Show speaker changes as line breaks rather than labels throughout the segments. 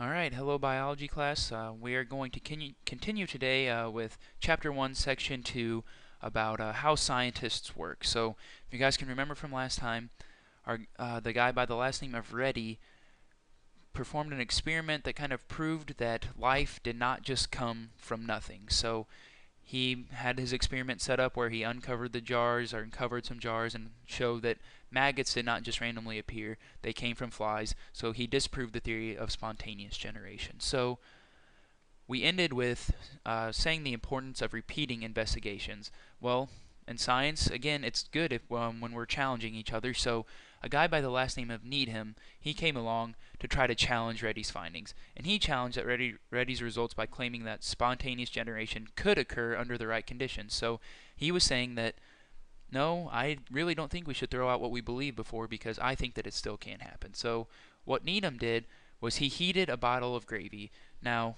Alright, hello biology class. We are going to continue today with Chapter 1, Section 2 about how scientists work. So, if you guys can remember from last time, the guy by the last name of Reddy performed an experiment that kind of proved that life did not just come from nothing. So, he had his experiment set up where he uncovered the jars or uncovered some jars and showed that maggots did not just randomly appear, they came from flies. So he disproved the theory of spontaneous generation. So we ended with saying the importance of repeating investigations. Well, in science, again, it's good when we're challenging each other. So a guy by the last name of Needham, he came along to try to challenge Reddy's findings. And he challenged Reddy's results by claiming that spontaneous generation could occur under the right conditions. So he was saying that, no, I really don't think we should throw out what we believe before because I think that it still can happen. So what Needham did was he heated a bottle of gravy. Now,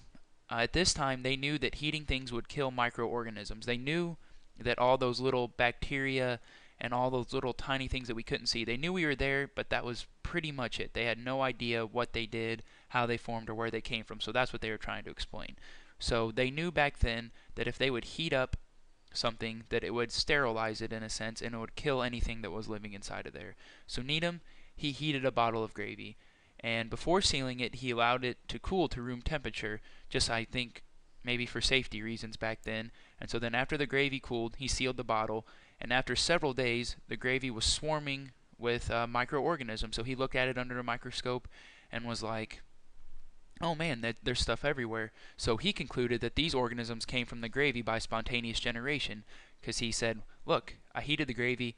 at this time, they knew that heating things would kill microorganisms. They knew that all those little bacteria and all those little tiny things that we couldn't see, they knew we were there, but that was pretty much it. They had no idea what they did, how they formed, or where they came from. So that's what they were trying to explain. So they knew back then that if they would heat up something, that it would sterilize it in a sense, and it would kill anything that was living inside of there. So Needham, he heated a bottle of gravy, and before sealing it, he allowed it to cool to room temperature, just I think maybe for safety reasons back then. And so then after the gravy cooled, he sealed the bottle, and after several days, the gravy was swarming with microorganisms. So he looked at it under a microscope and was like, oh man, there's stuff everywhere. So he concluded that these organisms came from the gravy by spontaneous generation, because he said, look, I heated the gravy,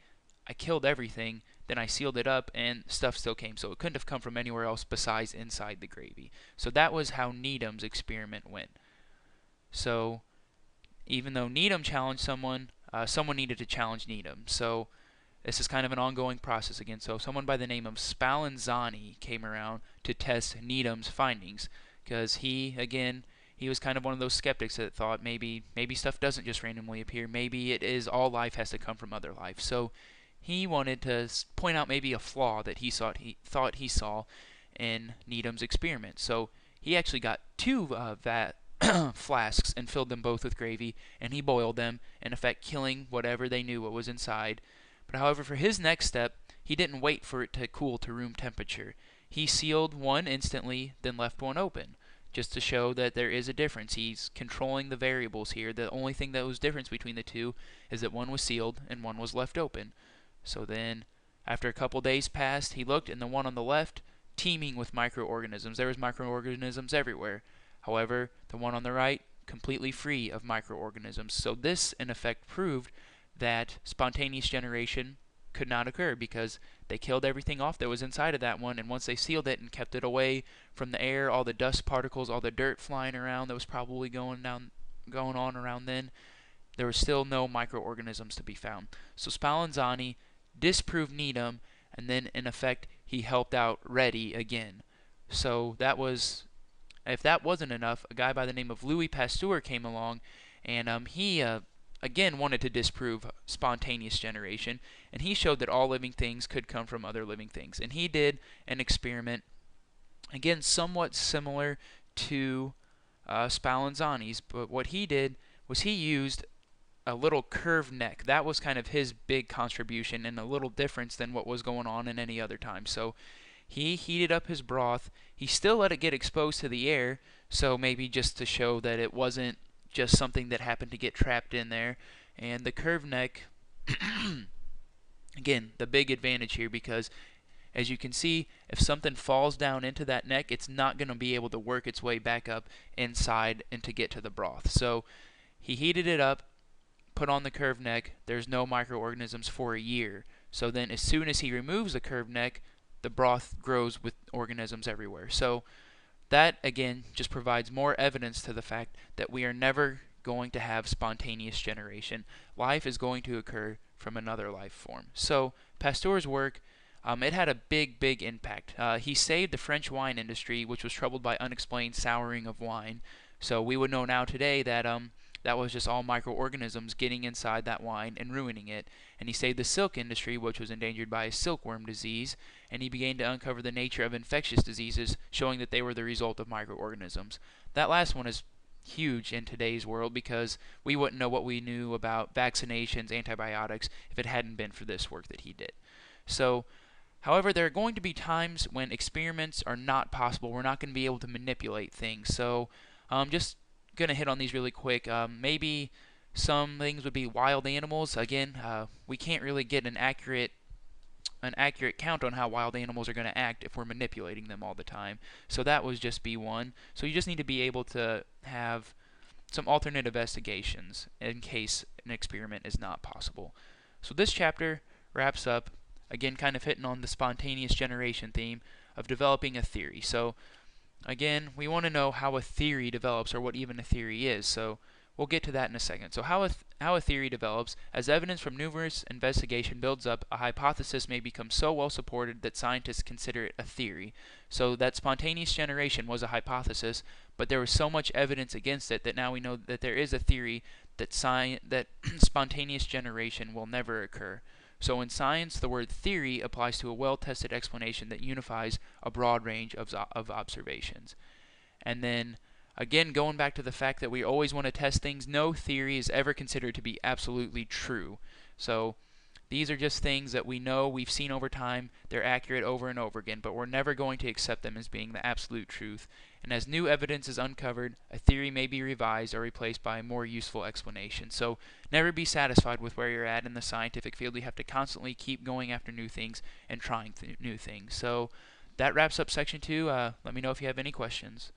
I killed everything, then I sealed it up, and stuff still came. So it couldn't have come from anywhere else besides inside the gravy. So that was how Needham's experiment went. So even though Needham challenged someone, someone needed to challenge Needham. So this is kind of an ongoing process again. So someone by the name of Spallanzani came around to test Needham's findings, because he was kind of one of those skeptics that thought maybe stuff doesn't just randomly appear. Maybe it is all life has to come from other life. So he wanted to point out maybe a flaw that he thought he saw in Needham's experiment. So he actually got two flasks and filled them both with gravy, and he boiled them, in effect killing whatever they knew what was inside. But however, for his next step, he didn't wait for it to cool to room temperature. He sealed one instantly, then left one open, just to show that there is a difference. He's controlling the variables here. The only thing that was difference between the two is that one was sealed and one was left open. So then, after a couple days passed, he looked, and the one on the left, teeming with microorganisms. There was microorganisms everywhere. However, the one on the right, completely free of microorganisms. So this, in effect, proved that spontaneous generation could not occur, because they killed everything off that was inside of that one, and once they sealed it and kept it away from the air, all the dust particles, all the dirt flying around that was probably going on around then, there were still no microorganisms to be found. So Spallanzani disproved Needham, and then in effect he helped out Reddy again. So that was, if that wasn't enough, a guy by the name of Louis Pasteur came along, and he again wanted to disprove spontaneous generation, and he showed that all living things could come from other living things. And he did an experiment, again somewhat similar to Spallanzani's, but what he did was he used a little curved neck. That was kind of his big contribution, and a little difference than what was going on in any other time. So he heated up his broth. He still let it get exposed to the air, so maybe just to show that it wasn't just something that happened to get trapped in there. And the curved neck, again, the big advantage here, because as you can see, if something falls down into that neck, it's not going to be able to work its way back up inside and to get to the broth. So he heated it up, put on the curved neck. There's no microorganisms for a year. So then as soon as he removes the curved neck, the broth grows with organisms everywhere. So that, again, just provides more evidence to the fact that we are never going to have spontaneous generation. Life is going to occur from another life form. So Pasteur's work, it had a big impact. He saved the French wine industry, which was troubled by unexplained souring of wine. So we would know now today that that was just all microorganisms getting inside that wine and ruining it. And he saved the silk industry, which was endangered by a silkworm disease, and he began to uncover the nature of infectious diseases, showing that they were the result of microorganisms. That last one is huge in today's world because we wouldn't know what we knew about vaccinations, antibiotics, if it hadn't been for this work that he did. So, however, there are going to be times when experiments are not possible. We're not going to be able to manipulate things. So, just going to hit on these really quick. Maybe some things would be wild animals. Again, we can't really get an accurate count on how wild animals are going to act if we're manipulating them all the time. So that would just be one. So you just need to be able to have some alternate investigations in case an experiment is not possible. So this chapter wraps up, again, kind of hitting on the spontaneous generation theme of developing a theory. So again, we want to know how a theory develops, or what even a theory is. So we'll get to that in a second. So how a theory develops: as evidence from numerous investigation builds up, a hypothesis may become so well supported that scientists consider it a theory. So that spontaneous generation was a hypothesis, but there was so much evidence against it that now we know that there is a theory that spontaneous generation will never occur. So in science, the word theory applies to a well-tested explanation that unifies a broad range of observations. And then, again, going back to the fact that we always want to test things, no theory is ever considered to be absolutely true. So these are just things that we know, we've seen over time, they're accurate over and over again, but we're never going to accept them as being the absolute truth. And as new evidence is uncovered, a theory may be revised or replaced by a more useful explanation. So never be satisfied with where you're at in the scientific field. You have to constantly keep going after new things and trying new things. So that wraps up section 2. Let me know if you have any questions.